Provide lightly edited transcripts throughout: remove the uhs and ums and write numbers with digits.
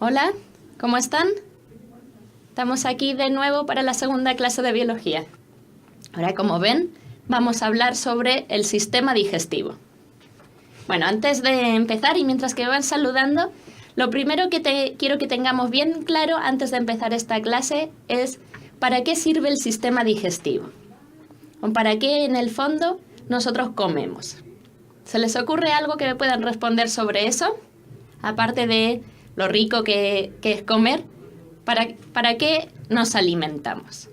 Hola, ¿cómo están? Estamos aquí de nuevo para la segunda clase de biología. Ahora, como ven, vamos a hablar sobre el sistema digestivo. Bueno, antes de empezar y mientras que van saludando, lo primero que quiero que tengamos bien claro antes de empezar esta clase es ¿para qué sirve el sistema digestivo? ¿O para qué, en el fondo, nosotros comemos? ¿Se les ocurre algo que me puedan responder sobre eso? Aparte de lo rico que es comer, ¿para qué nos alimentamos?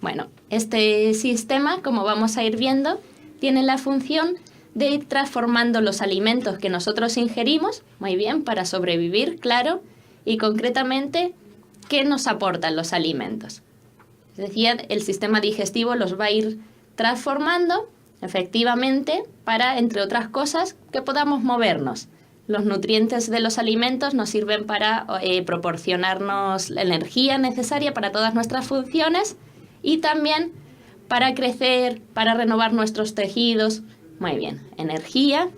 Bueno, este sistema, como vamos a ir viendo, tiene la función de ir transformando los alimentos que nosotros ingerimos, muy bien, para sobrevivir, claro, y concretamente, ¿qué nos aportan los alimentos? Es decir, el sistema digestivo los va a ir transformando, efectivamente, para, entre otras cosas, que podamos movernos. Los nutrientes de los alimentos nos sirven para proporcionarnos la energía necesaria para todas nuestras funciones y también para crecer, para renovar nuestros tejidos. Muy bien, energía,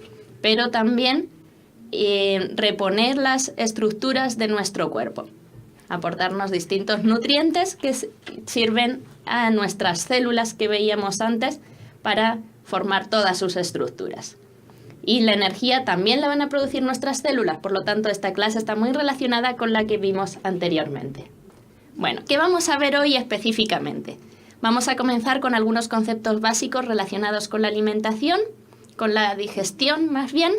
pero también reponer las estructuras de nuestro cuerpo. Aportarnos distintos nutrientes que sirven a nuestras células que veíamos antes para formar todas sus estructuras. Y la energía también la van a producir nuestras células, por lo tanto esta clase está muy relacionada con la que vimos anteriormente. Bueno, ¿qué vamos a ver hoy específicamente? Vamos a comenzar con algunos conceptos básicos relacionados con la alimentación, con la digestión más bien.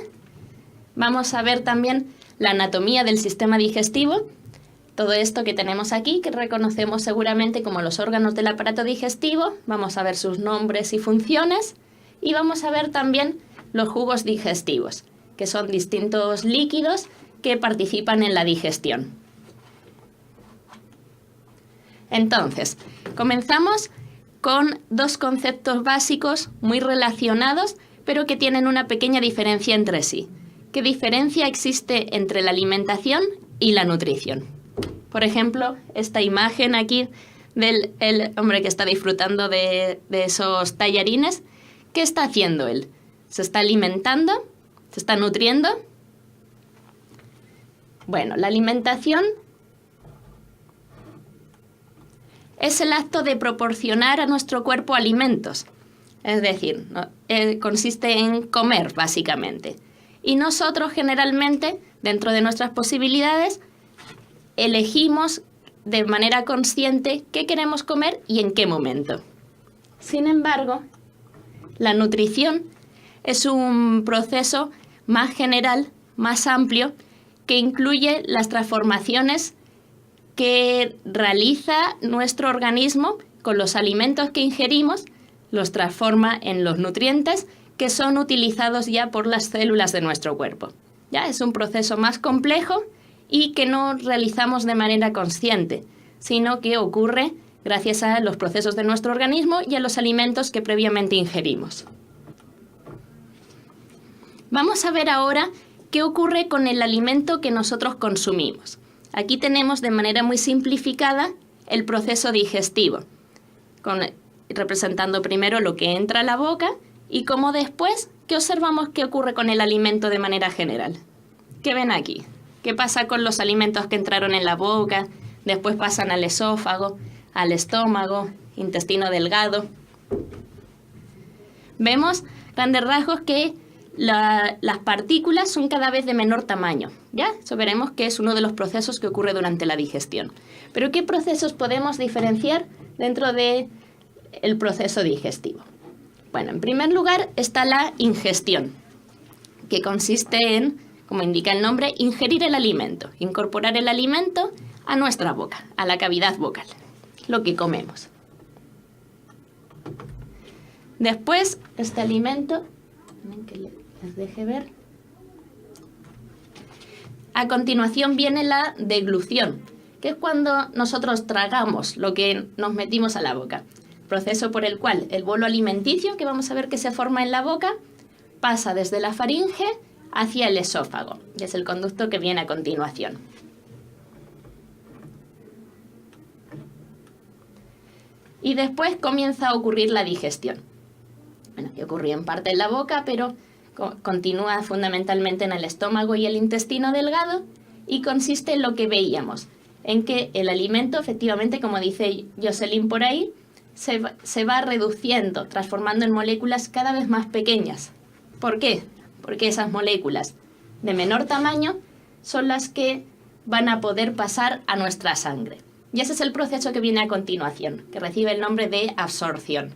Vamos a ver también la anatomía del sistema digestivo, todo esto que tenemos aquí, que reconocemos seguramente como los órganos del aparato digestivo. Vamos a ver sus nombres y funciones y vamos a ver también los jugos digestivos, que son distintos líquidos que participan en la digestión. Entonces, comenzamos con dos conceptos básicos muy relacionados, pero que tienen una pequeña diferencia entre sí. ¿Qué diferencia existe entre la alimentación y la nutrición? Por ejemplo, esta imagen aquí del hombre que está disfrutando de esos tallarines. ¿Qué está haciendo él? ¿Se está alimentando? ¿Se está nutriendo? Bueno, la alimentación es el acto de proporcionar a nuestro cuerpo alimentos. Es decir, consiste en comer, básicamente. Y nosotros, generalmente, dentro de nuestras posibilidades, elegimos de manera consciente qué queremos comer y en qué momento. Sin embargo, la nutrición es un proceso más general, más amplio, que incluye las transformaciones que realiza nuestro organismo con los alimentos que ingerimos, los transforma en los nutrientes que son utilizados ya por las células de nuestro cuerpo. Ya es un proceso más complejo y que no realizamos de manera consciente, sino que ocurre gracias a los procesos de nuestro organismo y a los alimentos que previamente ingerimos. Vamos a ver ahora qué ocurre con el alimento que nosotros consumimos. Aquí tenemos de manera muy simplificada el proceso digestivo, representando primero lo que entra a la boca y cómo después, ¿qué observamos que ocurre con el alimento de manera general? ¿Qué ven aquí? ¿Qué pasa con los alimentos que entraron en la boca, después pasan al esófago, al estómago, intestino delgado? Vemos, grandes rasgos, que las partículas son cada vez de menor tamaño, ¿ya? Eso veremos que es uno de los procesos que ocurre durante la digestión. Pero ¿qué procesos podemos diferenciar dentro del proceso digestivo? Bueno, en primer lugar está la ingestión, que consiste en, como indica el nombre, ingerir el alimento, incorporar el alimento a nuestra boca, a la cavidad vocal, lo que comemos. Después, este alimento, que les deje ver. A continuación viene la deglución, que es cuando nosotros tragamos lo que nos metimos a la boca. Proceso por el cual el bolo alimenticio, que vamos a ver que se forma en la boca, pasa desde la faringe hacia el esófago, que es el conducto que viene a continuación. Y después comienza a ocurrir la digestión. Bueno, que ocurrió en parte en la boca, pero continúa fundamentalmente en el estómago y el intestino delgado y consiste en lo que veíamos, en que el alimento, efectivamente, como dice Jocelyn por ahí, se va reduciendo, transformando en moléculas cada vez más pequeñas. ¿Por qué? Porque esas moléculas de menor tamaño son las que van a poder pasar a nuestra sangre. Y ese es el proceso que viene a continuación, que recibe el nombre de absorción.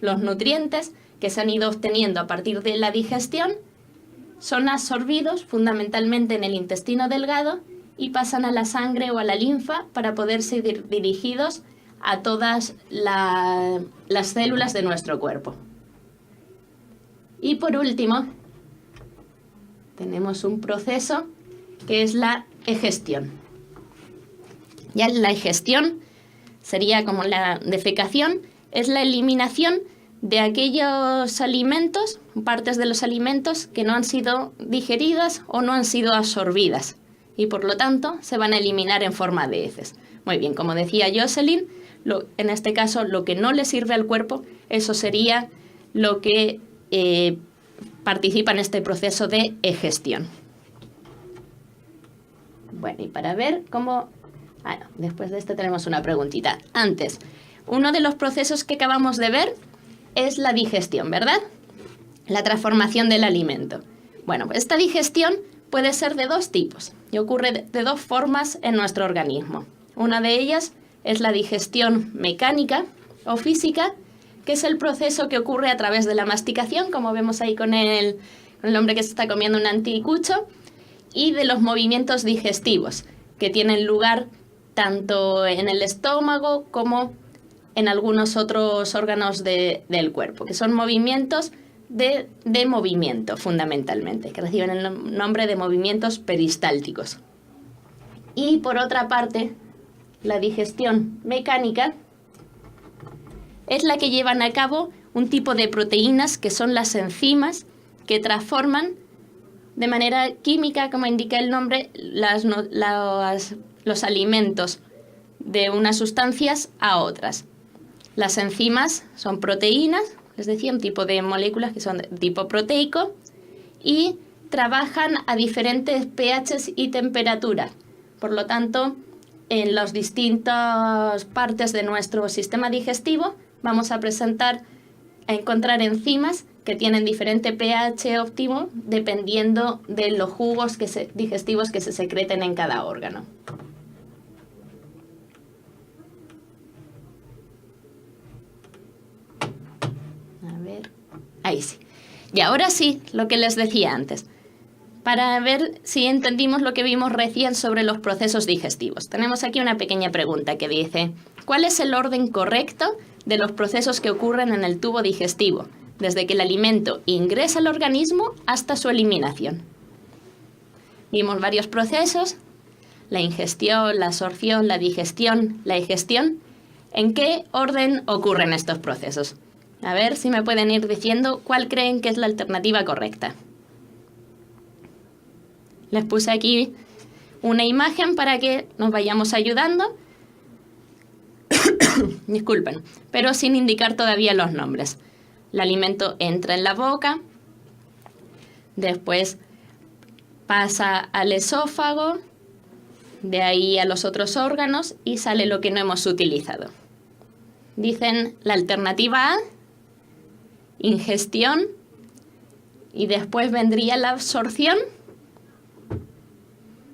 Los nutrientes que se han ido obteniendo a partir de la digestión son absorbidos fundamentalmente en el intestino delgado y pasan a la sangre o a la linfa para poder ser dirigidos a todas las células de nuestro cuerpo. Y por último, tenemos un proceso que es la egestión. Ya la egestión sería como la defecación, es la eliminación de aquellos alimentos, partes de los alimentos que no han sido digeridas o no han sido absorbidas y por lo tanto se van a eliminar en forma de heces. Muy bien, como decía Jocelyn, en este caso lo que no le sirve al cuerpo, eso sería lo que participa en este proceso de egestión. Bueno, y para ver cómo... después de esto tenemos una preguntita. Antes, uno de los procesos que acabamos de ver es la digestión, ¿verdad? La transformación del alimento. Bueno, esta digestión puede ser de dos tipos y ocurre de dos formas en nuestro organismo. Una de ellas es la digestión mecánica o física, que es el proceso que ocurre a través de la masticación, como vemos ahí con el hombre que se está comiendo un anticucho, y de los movimientos digestivos, que tienen lugar tanto en el estómago como en algunos otros órganos del cuerpo, que son movimientos de movimiento fundamentalmente, que reciben el nombre de movimientos peristálticos. Y por otra parte, la digestión mecánica es la que llevan a cabo un tipo de proteínas que son las enzimas que transforman de manera química, como indica el nombre, los alimentos de unas sustancias a otras. Las enzimas son proteínas, es decir, un tipo de moléculas que son de tipo proteico y trabajan a diferentes pHs y temperaturas. Por lo tanto, en las distintas partes de nuestro sistema digestivo vamos a encontrar enzimas que tienen diferente pH óptimo dependiendo de los jugos digestivos que se secreten en cada órgano. A ver, ahí sí. Y ahora sí, lo que les decía antes, para ver si entendimos lo que vimos recién sobre los procesos digestivos. Tenemos aquí una pequeña pregunta que dice, ¿cuál es el orden correcto de los procesos que ocurren en el tubo digestivo, desde que el alimento ingresa al organismo hasta su eliminación? Vimos varios procesos, la ingestión, la absorción, la digestión, la egestión. ¿En qué orden ocurren estos procesos? A ver si me pueden ir diciendo cuál creen que es la alternativa correcta. Les puse aquí una imagen para que nos vayamos ayudando. Disculpen, pero sin indicar todavía los nombres. El alimento entra en la boca, después pasa al esófago, de ahí a los otros órganos y sale lo que no hemos utilizado. Dicen la alternativa A, ingestión, y después vendría la absorción.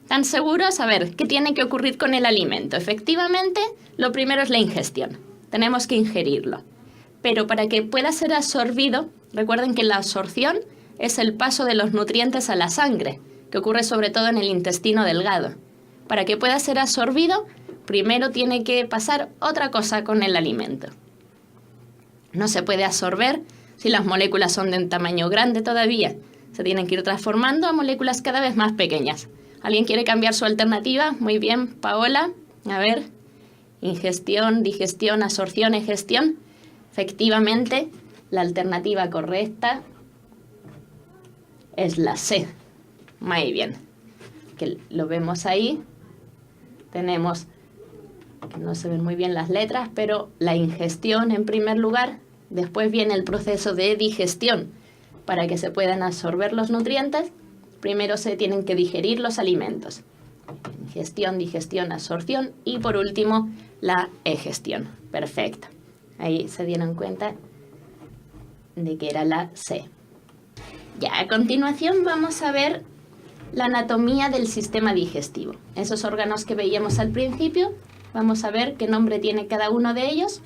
¿Están seguros? A ver, ¿qué tiene que ocurrir con el alimento? Efectivamente, lo primero es la ingestión. Tenemos que ingerirlo. Pero para que pueda ser absorbido, recuerden que la absorción es el paso de los nutrientes a la sangre, que ocurre sobre todo en el intestino delgado. Para que pueda ser absorbido, primero tiene que pasar otra cosa con el alimento. No se puede absorber si las moléculas son de un tamaño grande todavía. Se tienen que ir transformando a moléculas cada vez más pequeñas. ¿Alguien quiere cambiar su alternativa? Muy bien, Paola. A ver, ingestión, digestión, absorción, egestión. Efectivamente, la alternativa correcta es la C. Muy bien. Que lo vemos ahí. Tenemos, que no se ven muy bien las letras, pero la ingestión en primer lugar. Después viene el proceso de digestión. Para que se puedan absorber los nutrientes, primero se tienen que digerir los alimentos. Ingestión, digestión, absorción y por último la egestión. Perfecto. Ahí se dieron cuenta de que era la C. Ya, a continuación vamos a ver la anatomía del sistema digestivo. Esos órganos que veíamos al principio, vamos a ver qué nombre tiene cada uno de ellos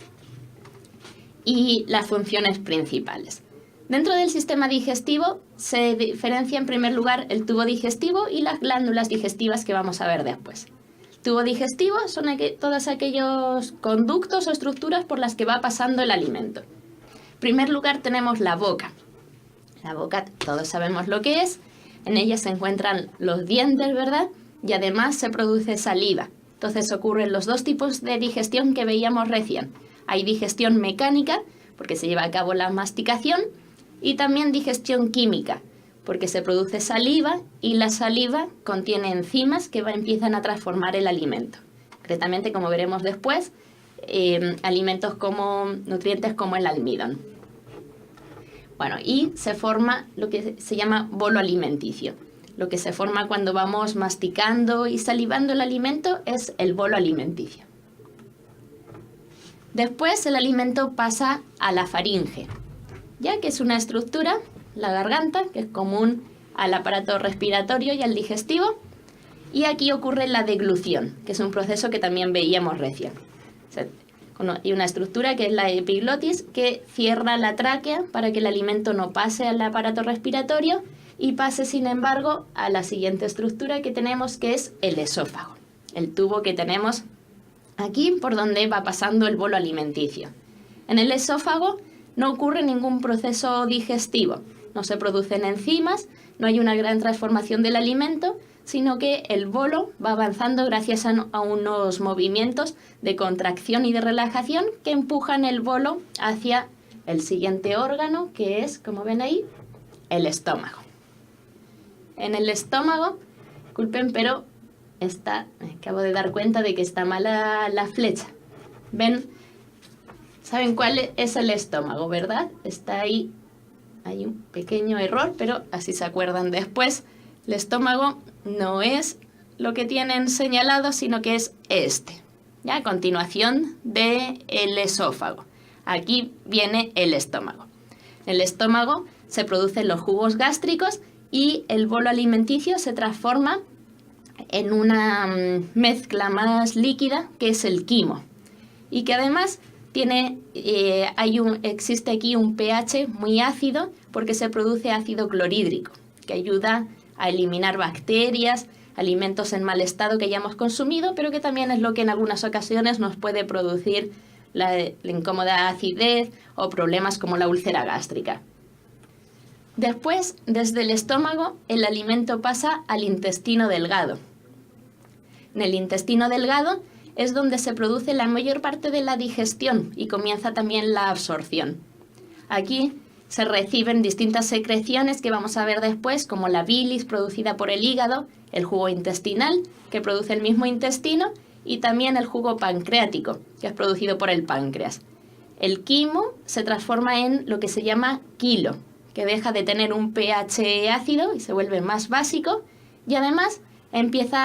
y las funciones principales. Dentro del sistema digestivo se diferencia en primer lugar el tubo digestivo y las glándulas digestivas que vamos a ver después. El tubo digestivo son todos aquellos conductos o estructuras por las que va pasando el alimento. En primer lugar tenemos la boca. La boca todos sabemos lo que es. En ella se encuentran los dientes, ¿verdad? Y además se produce saliva. Entonces ocurren los dos tipos de digestión que veíamos recién. Hay digestión mecánica, porque se lleva a cabo la masticación, y también digestión química, porque se produce saliva y la saliva contiene enzimas que empiezan a transformar el alimento. Concretamente, como veremos después, alimentos como nutrientes como el almidón. Bueno, y se forma lo que se llama bolo alimenticio. Lo que se forma cuando vamos masticando y salivando el alimento es el bolo alimenticio. Después el alimento pasa a la faringe, ya que es una estructura, la garganta, que es común al aparato respiratorio y al digestivo, y aquí ocurre la deglución, que es un proceso que también veíamos recién. O sea, hay una estructura que es la epiglotis que cierra la tráquea para que el alimento no pase al aparato respiratorio y pase, sin embargo, a la siguiente estructura que tenemos, que es el esófago, el tubo que tenemos aquí por donde va pasando el bolo alimenticio. En el esófago no ocurre ningún proceso digestivo, no se producen enzimas, no hay una gran transformación del alimento, sino que el bolo va avanzando gracias a unos movimientos de contracción y de relajación que empujan el bolo hacia el siguiente órgano, que es, como ven ahí, el estómago. En el estómago, disculpen, pero me acabo de dar cuenta de que está mala la flecha. ¿Ven? ¿Saben cuál es el estómago, verdad? Está ahí, hay un pequeño error, pero así se acuerdan después. El estómago no es lo que tienen señalado, sino que es este. ¿Ya? A continuación del esófago. Aquí viene el estómago. En el estómago se producen los jugos gástricos y el bolo alimenticio se transforma en una mezcla más líquida que es el quimo. Y que además existe aquí un pH muy ácido porque se produce ácido clorhídrico, que ayuda a eliminar bacterias, alimentos en mal estado que hayamos consumido, pero que también es lo que en algunas ocasiones nos puede producir la incómoda acidez o problemas como la úlcera gástrica. Después, desde el estómago, el alimento pasa al intestino delgado. En el intestino delgado es donde se produce la mayor parte de la digestión y comienza también la absorción. Aquí se reciben distintas secreciones que vamos a ver después, como la bilis producida por el hígado, el jugo intestinal, que produce el mismo intestino, y también el jugo pancreático, que es producido por el páncreas. El quimo se transforma en lo que se llama quilo, que deja de tener un pH ácido y se vuelve más básico, y además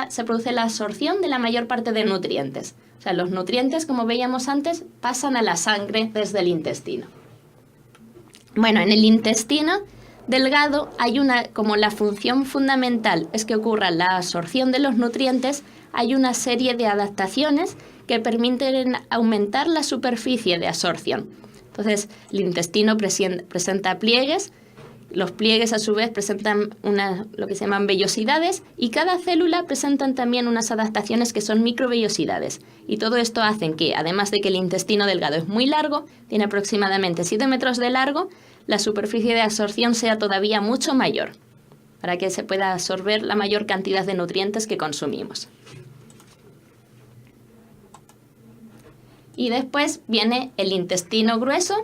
se produce la absorción de la mayor parte de nutrientes. O sea, los nutrientes, como veíamos antes, pasan a la sangre desde el intestino. Bueno, en el intestino delgado hay como la función fundamental es que ocurra la absorción de los nutrientes, hay una serie de adaptaciones que permiten aumentar la superficie de absorción. Entonces, el intestino presenta pliegues, los pliegues a su vez presentan lo que se llaman vellosidades y cada célula presenta también unas adaptaciones que son microvellosidades. Y todo esto hace que, además de que el intestino delgado es muy largo, tiene aproximadamente 7 metros de largo, la superficie de absorción sea todavía mucho mayor, para que se pueda absorber la mayor cantidad de nutrientes que consumimos. Y después viene el intestino grueso,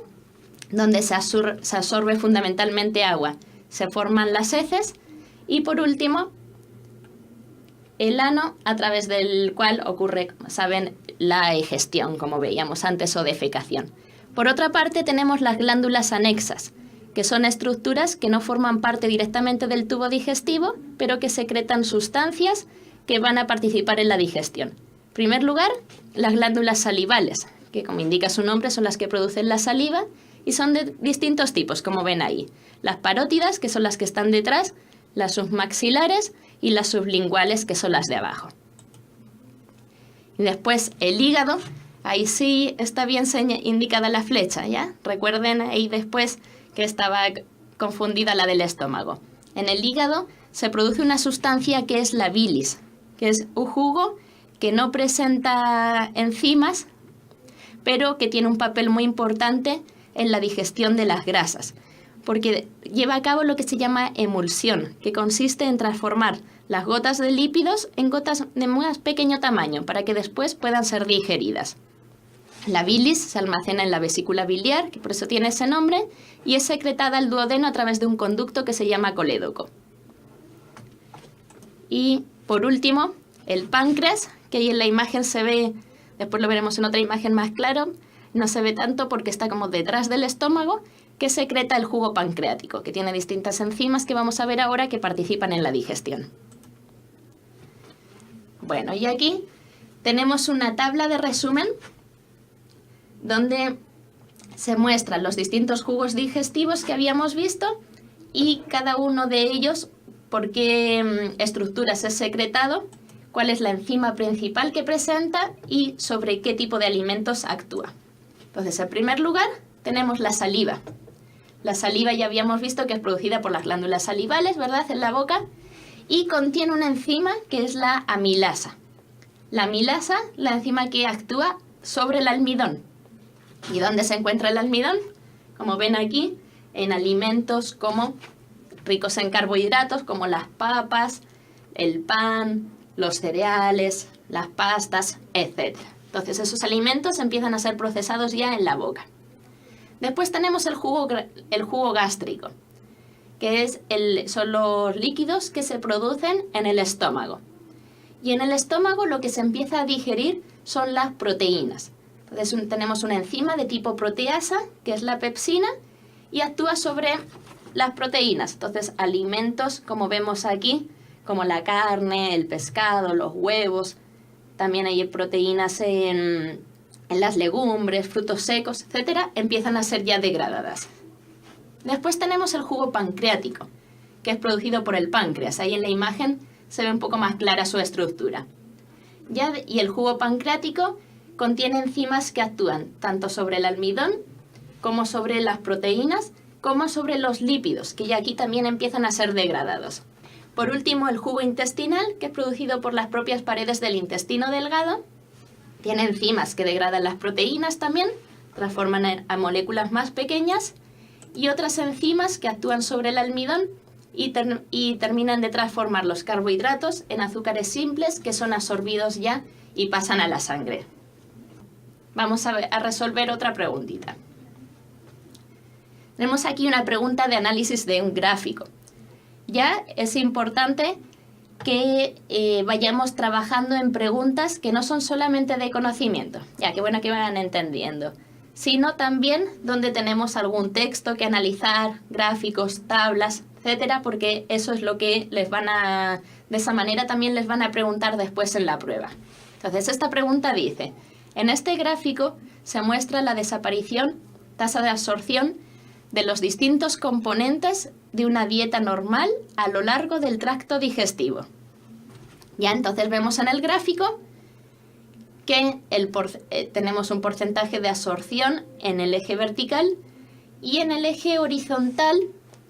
donde se absorbe fundamentalmente agua. Se forman las heces y, por último, el ano, a través del cual ocurre, saben, la egestión, como veíamos antes, o defecación. Por otra parte, tenemos las glándulas anexas, que son estructuras que no forman parte directamente del tubo digestivo, pero que secretan sustancias que van a participar en la digestión. En primer lugar, las glándulas salivales, que como indica su nombre son las que producen la saliva y son de distintos tipos, como ven ahí. Las parótidas, que son las que están detrás, las submaxilares y las sublinguales, que son las de abajo. Y después el hígado, ahí sí está bien indicada la flecha, ¿ya? Recuerden ahí después que estaba confundida la del estómago. En el hígado se produce una sustancia que es la bilis, que es un jugo que no presenta enzimas, pero que tiene un papel muy importante en la digestión de las grasas, porque lleva a cabo lo que se llama emulsión, que consiste en transformar las gotas de lípidos en gotas de más pequeño tamaño para que después puedan ser digeridas. La bilis se almacena en la vesícula biliar, que por eso tiene ese nombre, y es secretada al duodeno a través de un conducto que se llama colédoco. Y por último, el páncreas, que ahí en la imagen se ve, después lo veremos en otra imagen más claro, no se ve tanto porque está como detrás del estómago, que secreta el jugo pancreático, que tiene distintas enzimas que vamos a ver ahora que participan en la digestión. Bueno, y aquí tenemos una tabla de resumen donde se muestran los distintos jugos digestivos que habíamos visto y cada uno de ellos por qué estructuras es secretado, cuál es la enzima principal que presenta y sobre qué tipo de alimentos actúa. Entonces, en primer lugar, tenemos la saliva. La saliva ya habíamos visto que es producida por las glándulas salivales, ¿verdad?, en la boca, y contiene una enzima que es la amilasa. La amilasa, la enzima que actúa sobre el almidón. ¿Y dónde se encuentra el almidón? Como ven aquí, en alimentos como ricos en carbohidratos, como las papas, el pan, los cereales, las pastas, etc. Entonces esos alimentos empiezan a ser procesados ya en la boca. Después tenemos el jugo gástrico, que son los líquidos que se producen en el estómago. Y en el estómago lo que se empieza a digerir son las proteínas. Entonces tenemos una enzima de tipo proteasa, que es la pepsina, y actúa sobre las proteínas. Entonces alimentos, como vemos aquí, como la carne, el pescado, los huevos, también hay proteínas en las legumbres, frutos secos, etcétera, empiezan a ser ya degradadas. Después tenemos el jugo pancreático, que es producido por el páncreas. Ahí en la imagen se ve un poco más clara su estructura. Y el jugo pancreático contiene enzimas que actúan tanto sobre el almidón, como sobre las proteínas, como sobre los lípidos, que ya aquí también empiezan a ser degradados. Por último, el jugo intestinal, que es producido por las propias paredes del intestino delgado, tiene enzimas que degradan las proteínas también, transforman a moléculas más pequeñas, y otras enzimas que actúan sobre el almidón y terminan de transformar los carbohidratos en azúcares simples que son absorbidos ya y pasan a la sangre. Vamos a resolver otra preguntita. Tenemos aquí una pregunta de análisis de un gráfico. Ya es importante que vayamos trabajando en preguntas que no son solamente de conocimiento, ya que bueno que vayan entendiendo, sino también donde tenemos algún texto que analizar, gráficos, tablas, etcétera, porque eso es lo que de esa manera también les van a preguntar después en la prueba. Entonces, esta pregunta dice, en este gráfico se muestra la desaparición, tasa de absorción de los distintos componentes de una dieta normal a lo largo del tracto digestivo. Ya entonces vemos en el gráfico que tenemos un porcentaje de absorción en el eje vertical y en el eje horizontal,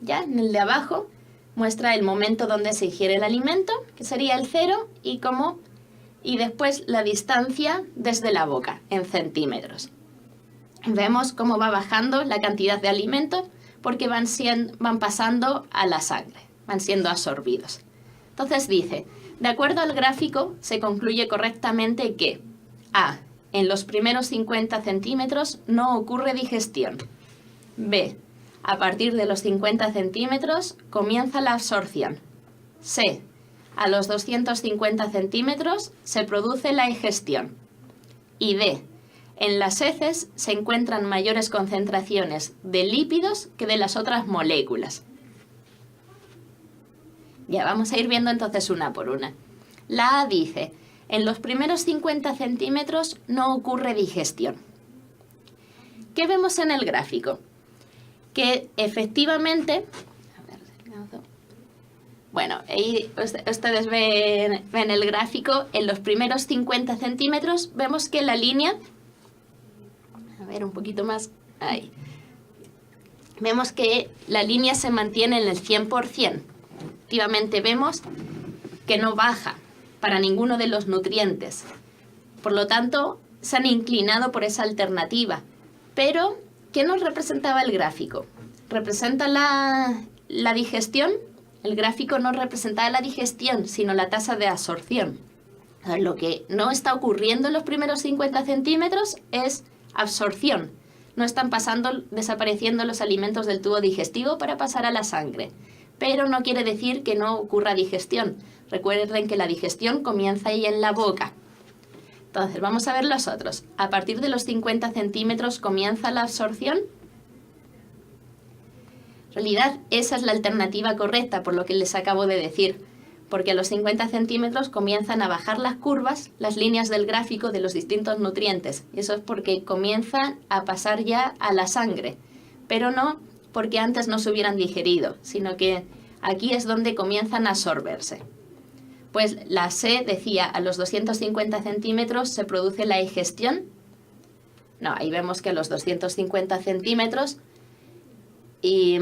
ya en el de abajo, muestra el momento donde se ingiere el alimento, que sería el 0, y después la distancia desde la boca, en centímetros. Vemos cómo va bajando la cantidad de alimento porque van pasando a la sangre, van siendo absorbidos. Entonces dice, de acuerdo al gráfico, se concluye correctamente que A. En los primeros 50 centímetros no ocurre digestión. B. A partir de los 50 centímetros comienza la absorción. C. A los 250 centímetros se produce la digestión. Y D. En las heces se encuentran mayores concentraciones de lípidos que de las otras moléculas. Ya vamos a ir viendo entonces una por una. La A dice, en los primeros 50 centímetros no ocurre digestión. ¿Qué vemos en el gráfico? Que efectivamente, bueno, ahí ustedes ven el gráfico, en los primeros 50 centímetros vemos que la línea, a ver un poquito más, ahí, vemos que la línea se mantiene en el 100%. Efectivamente vemos que no baja para ninguno de los nutrientes. Por lo tanto, se han inclinado por esa alternativa. Pero, ¿qué nos representaba el gráfico? ¿Representa la digestión? El gráfico no representaba la digestión, sino la tasa de absorción. Lo que no está ocurriendo en los primeros 50 centímetros es absorción. No están desapareciendo los alimentos del tubo digestivo para pasar a la sangre. Pero no quiere decir que no ocurra digestión. Recuerden que la digestión comienza ahí en la boca. Entonces, vamos a ver los otros. A partir de los 50 centímetros comienza la absorción. En realidad, esa es la alternativa correcta, por lo que les acabo de decir. Porque a los 50 centímetros comienzan a bajar las curvas, las líneas del gráfico de los distintos nutrientes. Y eso es porque comienzan a pasar ya a la sangre. Pero no porque antes no se hubieran digerido, sino que aquí es donde comienzan a absorberse. Pues la C decía, a los 250 centímetros se produce la digestión. No, ahí vemos que a los 250 centímetros y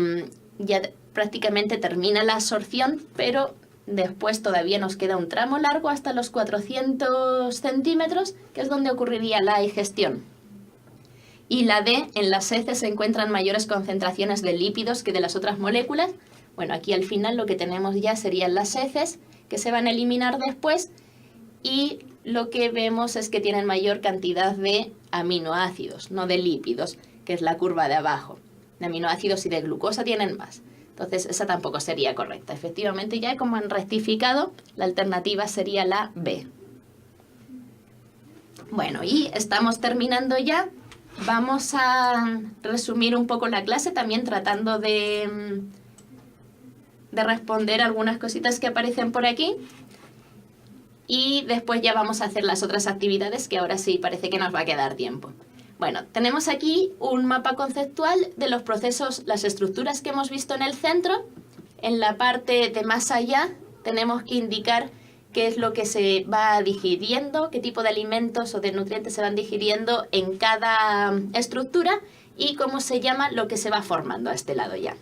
ya prácticamente termina la absorción, pero después todavía nos queda un tramo largo hasta los 400 centímetros, que es donde ocurriría la digestión. Y la D, en las heces se encuentran mayores concentraciones de lípidos que de las otras moléculas. Bueno, aquí al final lo que tenemos ya serían las heces, que se van a eliminar después, y lo que vemos es que tienen mayor cantidad de aminoácidos, no de lípidos, que es la curva de abajo. De aminoácidos y de glucosa tienen más. Entonces, esa tampoco sería correcta. Efectivamente, ya como han rectificado, la alternativa sería la B. Bueno, y estamos terminando ya. Vamos a resumir un poco la clase, también tratando de responder algunas cositas que aparecen por aquí. Y después ya vamos a hacer las otras actividades, que ahora sí parece que nos va a quedar tiempo. Bueno, tenemos aquí un mapa conceptual de los procesos, las estructuras que hemos visto en el centro. En la parte de más allá tenemos que indicar qué es lo que se va digiriendo, qué tipo de alimentos o de nutrientes se van digiriendo en cada estructura y cómo se llama lo que se va formando a este lado ya.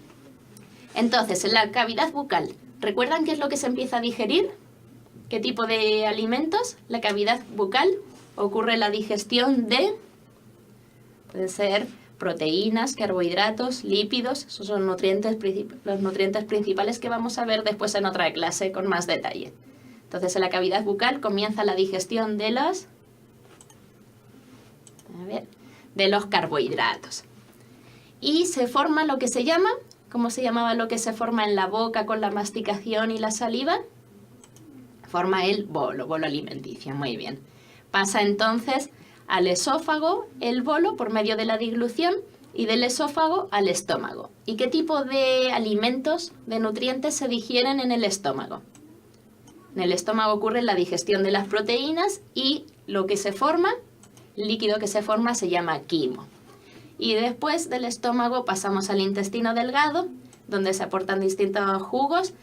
Entonces, en la cavidad bucal, ¿recuerdan qué es lo que se empieza a digerir? ¿Qué tipo de alimentos? La cavidad bucal ocurre la digestión de, puede ser proteínas, carbohidratos, lípidos, esos son los nutrientes principales que vamos a ver después en otra clase con más detalle. Entonces, en la cavidad bucal comienza la digestión de los carbohidratos. Y se forma lo que se llama, ¿cómo se llamaba lo que se forma en la boca con la masticación y la saliva? Forma el bolo alimenticio, muy bien. Pasa entonces al esófago, el bolo, por medio de la dilución, y del esófago al estómago. ¿Y qué tipo de alimentos, de nutrientes se digieren en el estómago? En el estómago ocurre la digestión de las proteínas y lo que se forma, el líquido que se forma se llama quimo. Y después del estómago pasamos al intestino delgado, donde se aportan distintos jugos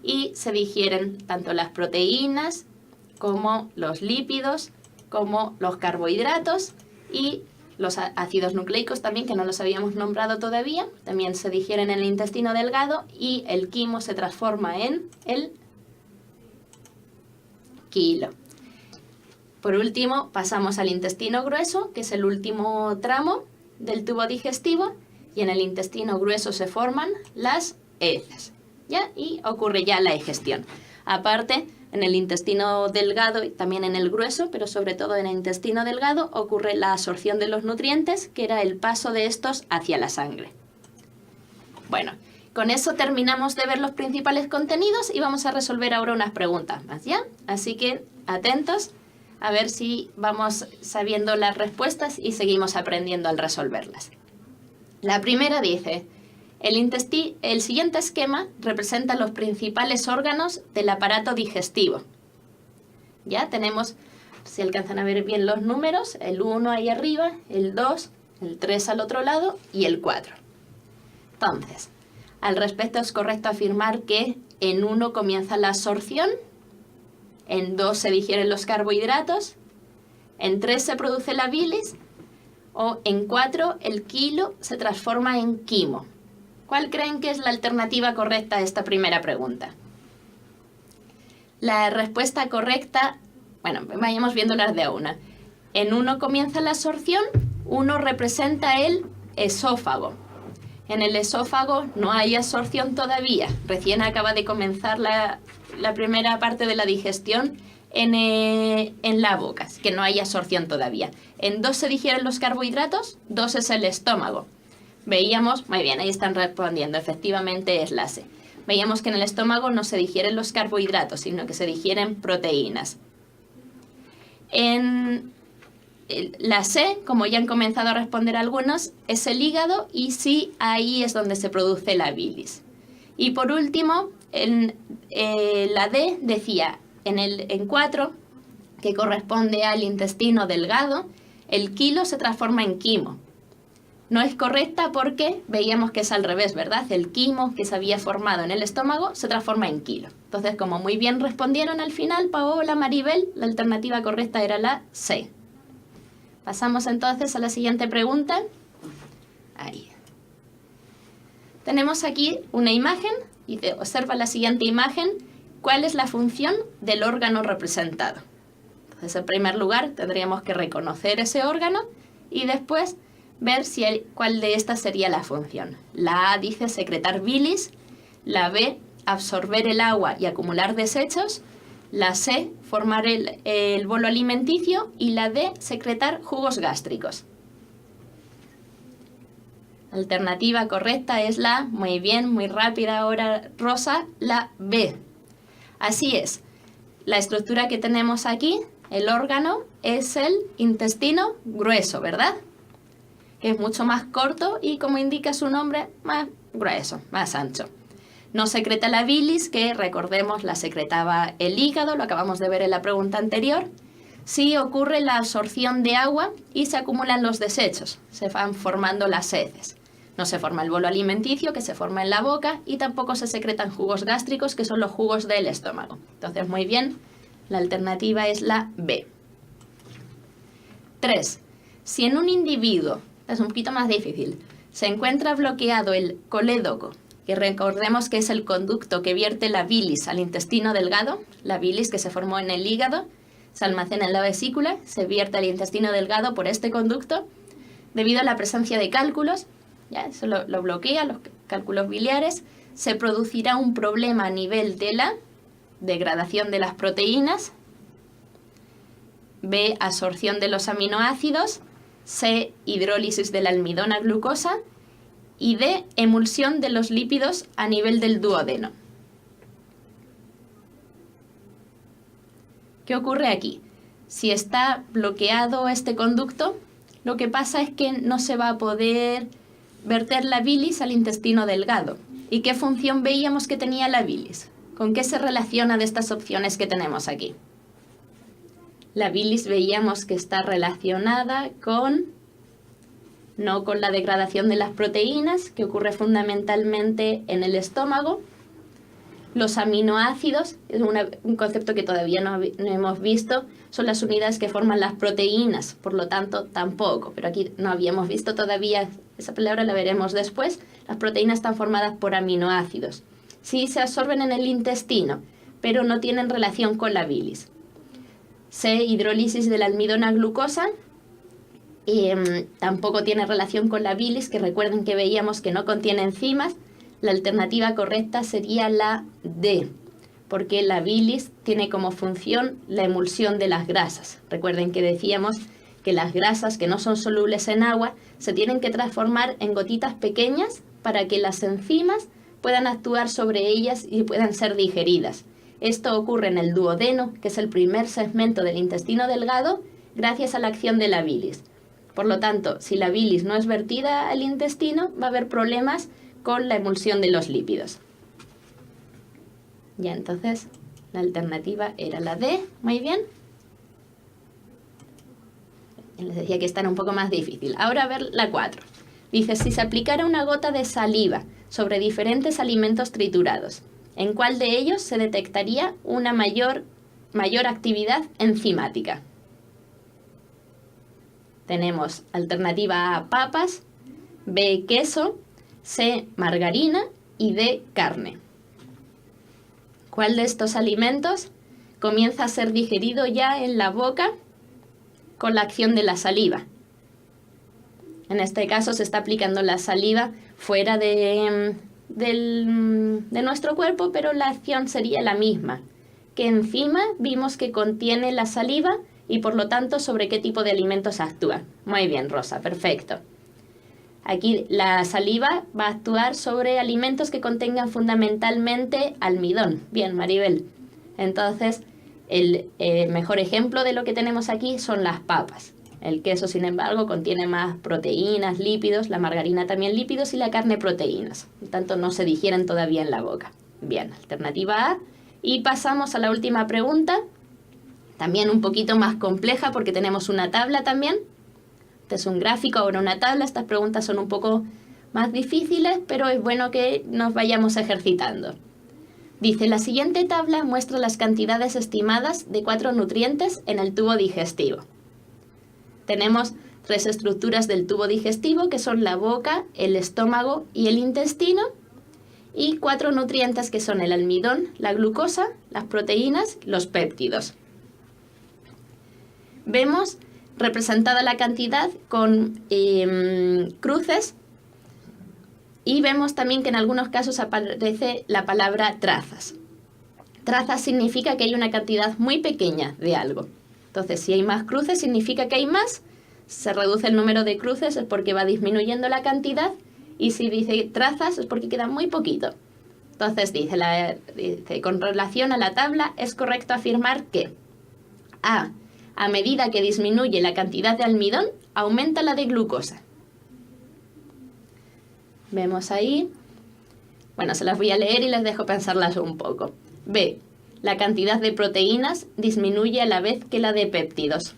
y se digieren tanto las proteínas como los lípidos, como los carbohidratos y los ácidos nucleicos también, que no los habíamos nombrado todavía, también se digieren en el intestino delgado y el quimo se transforma en el kilo. Por último, pasamos al intestino grueso, que es el último tramo del tubo digestivo, y en el intestino grueso se forman las heces, ¿ya? Y ocurre ya la digestión. Aparte, en el intestino delgado y también en el grueso, pero sobre todo en el intestino delgado, ocurre la absorción de los nutrientes, que era el paso de estos hacia la sangre. Bueno, con eso terminamos de ver los principales contenidos y vamos a resolver ahora unas preguntas más, ¿ya? Así que atentos a ver si vamos sabiendo las respuestas y seguimos aprendiendo al resolverlas. La primera dice, el siguiente esquema representa los principales órganos del aparato digestivo. Ya tenemos, si alcanzan a ver bien los números, el 1 ahí arriba, el 2, el 3 al otro lado y el 4. Entonces, al respecto es correcto afirmar que en 1 comienza la absorción, en 2 se digieren los carbohidratos, en 3 se produce la bilis, o en 4 el kilo se transforma en quimo. ¿Cuál creen que es la alternativa correcta a esta primera pregunta? La respuesta correcta, bueno, vayamos viéndolas de a una. En 1 comienza la absorción, 1 representa el esófago. En el esófago no hay absorción todavía, recién acaba de comenzar la primera parte de la digestión en la boca, que no hay absorción todavía. En 2 se digieren los carbohidratos, 2 es el estómago. Veíamos, muy bien, ahí están respondiendo, efectivamente es la C. Veíamos que en el estómago no se digieren los carbohidratos, sino que se digieren proteínas. En la C, como ya han comenzado a responder algunos, es el hígado y sí, ahí es donde se produce la bilis. Y por último, la D decía, en 4, que corresponde al intestino delgado, el kilo se transforma en quimo. No es correcta porque veíamos que es al revés, ¿verdad? El quimo que se había formado en el estómago se transforma en kilo. Entonces, como muy bien respondieron al final, Paola, Maribel, la alternativa correcta era la C. Pasamos entonces a la siguiente pregunta. Ahí. Tenemos aquí una imagen y observa la siguiente imagen. ¿Cuál es la función del órgano representado? Entonces, en primer lugar, tendríamos que reconocer ese órgano y después ver cuál de estas sería la función. La A dice secretar bilis, la B absorber el agua y acumular desechos, la C formar el bolo alimenticio y la D secretar jugos gástricos. La alternativa correcta es muy bien, muy rápida ahora Rosa, la B. Así es, la estructura que tenemos aquí, el órgano, es el intestino grueso, ¿verdad? Que es mucho más corto y, como indica su nombre, más grueso, más ancho. No secreta la bilis, que recordemos la secretaba el hígado, lo acabamos de ver en la pregunta anterior. Sí ocurre la absorción de agua y se acumulan los desechos, se van formando las heces. No se forma el bolo alimenticio, que se forma en la boca, y tampoco se secretan jugos gástricos, que son los jugos del estómago. Entonces, muy bien, la alternativa es la B. 3. Si en un individuo, es un poquito más difícil, se encuentra bloqueado el colédoco, que recordemos que es el conducto que vierte la bilis al intestino delgado, la bilis que se formó en el hígado, se almacena en la vesícula, se vierte al intestino delgado por este conducto, debido a la presencia de cálculos, ya eso lo bloquea, los cálculos biliares, se producirá un problema a nivel de la degradación de las proteínas, B, absorción de los aminoácidos, C, hidrólisis del almidón a glucosa y D, emulsión de los lípidos a nivel del duodeno. ¿Qué ocurre aquí? Si está bloqueado este conducto, lo que pasa es que no se va a poder verter la bilis al intestino delgado. ¿Y qué función veíamos que tenía la bilis? ¿Con qué se relaciona de estas opciones que tenemos aquí? La bilis veíamos que está relacionada no con la degradación de las proteínas, que ocurre fundamentalmente en el estómago. Los aminoácidos, es un concepto que todavía no hemos visto, son las unidades que forman las proteínas, por lo tanto tampoco, pero aquí no habíamos visto todavía, esa palabra la veremos después. Las proteínas están formadas por aminoácidos. Sí se absorben en el intestino, pero no tienen relación con la bilis. C, hidrólisis del almidón a glucosa, tampoco tiene relación con la bilis, que recuerden que veíamos que no contiene enzimas. La alternativa correcta sería la D, porque la bilis tiene como función la emulsión de las grasas. Recuerden que decíamos que las grasas que no son solubles en agua se tienen que transformar en gotitas pequeñas para que las enzimas puedan actuar sobre ellas y puedan ser digeridas. Esto ocurre en el duodeno, que es el primer segmento del intestino delgado, gracias a la acción de la bilis. Por lo tanto, si la bilis no es vertida al intestino, va a haber problemas con la emulsión de los lípidos. Ya, entonces, la alternativa era la D. Muy bien. Les decía que esta era un poco más difícil. Ahora a ver la 4. Dice, si se aplicara una gota de saliva sobre diferentes alimentos triturados, ¿en cuál de ellos se detectaría una mayor actividad enzimática? Tenemos alternativa A, papas, B, queso, C, margarina y D, carne. ¿Cuál de estos alimentos comienza a ser digerido ya en la boca con la acción de la saliva? En este caso se está aplicando la saliva fuera de nuestro cuerpo, pero la acción sería la misma. ¿Qué enzima vimos que contiene la saliva y por lo tanto sobre qué tipo de alimentos actúa? Muy bien, Rosa, perfecto. Aquí la saliva va a actuar sobre alimentos que contengan fundamentalmente almidón. Bien, Maribel. Entonces, el mejor ejemplo de lo que tenemos aquí son las papas. El queso, sin embargo, contiene más proteínas, lípidos, la margarina también lípidos y la carne proteínas. Por tanto, no se digieren todavía en la boca. Bien, alternativa A. Y pasamos a la última pregunta, también un poquito más compleja porque tenemos una tabla también. Este es un gráfico, ahora una tabla. Estas preguntas son un poco más difíciles, pero es bueno que nos vayamos ejercitando. Dice, la siguiente tabla muestra las cantidades estimadas de 4 nutrientes en el tubo digestivo. Tenemos 3 estructuras del tubo digestivo, que son la boca, el estómago y el intestino, y 4 nutrientes que son el almidón, la glucosa, las proteínas, los péptidos. Vemos representada la cantidad con cruces y vemos también que en algunos casos aparece la palabra trazas. Trazas significa que hay una cantidad muy pequeña de algo. Entonces, si hay más cruces, significa que hay más. Se reduce el número de cruces, es porque va disminuyendo la cantidad. Y si dice trazas, es porque queda muy poquito. Entonces, dice, con relación a la tabla, es correcto afirmar que a medida que disminuye la cantidad de almidón, aumenta la de glucosa. Vemos ahí. Bueno, se las voy a leer y les dejo pensarlas un poco. B. La cantidad de proteínas disminuye a la vez que la de péptidos.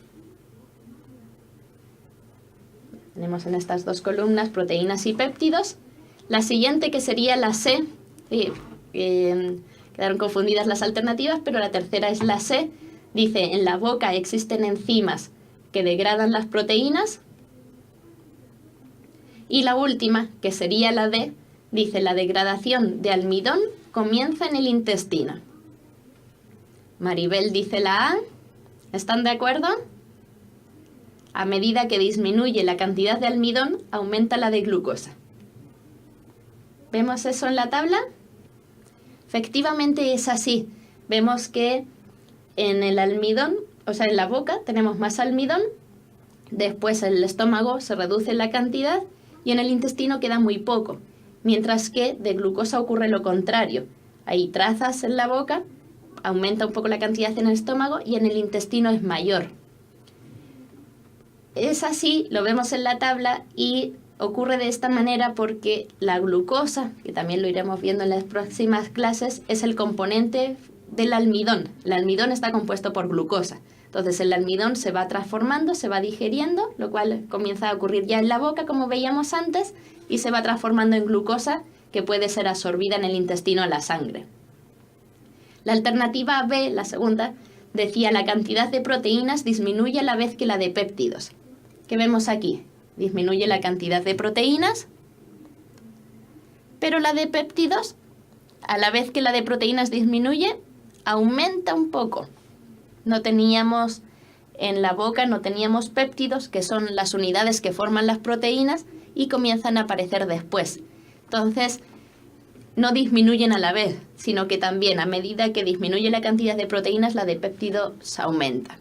Tenemos en estas dos columnas proteínas y péptidos. La siguiente, que sería la C, quedaron confundidas las alternativas, pero la tercera es la C. Dice, en la boca existen enzimas que degradan las proteínas. Y la última, que sería la D, dice, la degradación de almidón comienza en el intestino. Maribel dice la A. ¿Están de acuerdo? A medida que disminuye la cantidad de almidón, aumenta la de glucosa. ¿Vemos eso en la tabla? Efectivamente es así. Vemos que en el almidón, o sea, en la boca tenemos más almidón, después en el estómago se reduce la cantidad y en el intestino queda muy poco, mientras que de glucosa ocurre lo contrario. Hay trazas en la boca, aumenta un poco la cantidad en el estómago y en el intestino es mayor. Es así, lo vemos en la tabla y ocurre de esta manera porque la glucosa, que también lo iremos viendo en las próximas clases, es el componente del almidón. El almidón está compuesto por glucosa. Entonces el almidón se va transformando, se va digeriendo, lo cual comienza a ocurrir ya en la boca, como veíamos antes, y se va transformando en glucosa que puede ser absorbida en el intestino a la sangre. La alternativa B, la segunda, decía la cantidad de proteínas disminuye a la vez que la de péptidos. ¿Qué vemos aquí? Disminuye la cantidad de proteínas, pero la de péptidos, a la vez que la de proteínas disminuye, aumenta un poco. No teníamos en la boca, no teníamos péptidos, que son las unidades que forman las proteínas, y comienzan a aparecer después. Entonces, no disminuyen a la vez, sino que también a medida que disminuye la cantidad de proteínas, la de péptidos aumenta.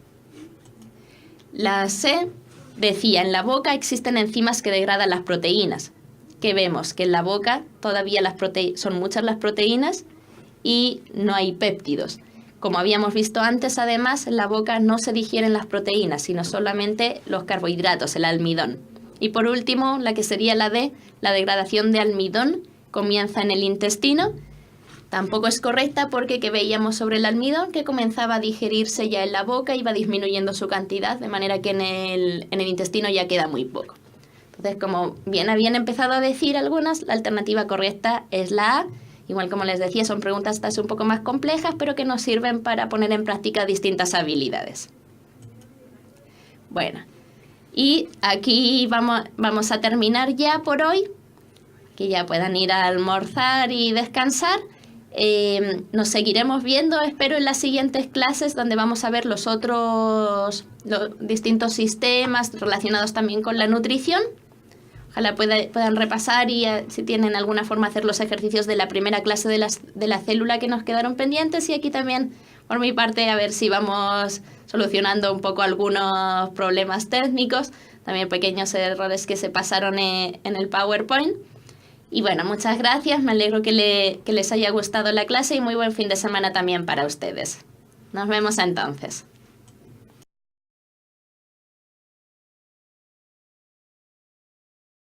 La C decía, en la boca existen enzimas que degradan las proteínas. Que vemos que en la boca todavía son muchas las proteínas y no hay péptidos. Como habíamos visto antes, además, en la boca no se digieren las proteínas, sino solamente los carbohidratos, el almidón. Y por último, la que sería la D, la degradación de almidón comienza en el intestino Tampoco es correcta porque que veíamos sobre el almidón que comenzaba a digerirse ya en la boca, iba disminuyendo su cantidad, de manera que en el intestino ya queda muy poco. Entonces, como bien habían empezado a decir algunas, la alternativa correcta es la A. Igual como les decía, son preguntas estas un poco más complejas, pero que nos sirven para poner en práctica distintas habilidades. Bueno, y aquí vamos a terminar ya por hoy, que ya puedan ir a almorzar y descansar. Nos seguiremos viendo, espero, en las siguientes clases donde vamos a ver los distintos sistemas relacionados también con la nutrición. Ojalá puedan repasar y si tienen alguna forma hacer los ejercicios de la primera clase de la célula que nos quedaron pendientes, y aquí también por mi parte a ver si vamos solucionando un poco algunos problemas técnicos, también pequeños errores que se pasaron en el PowerPoint. Y bueno, muchas gracias, me alegro que les haya gustado la clase y muy buen fin de semana también para ustedes. Nos vemos entonces.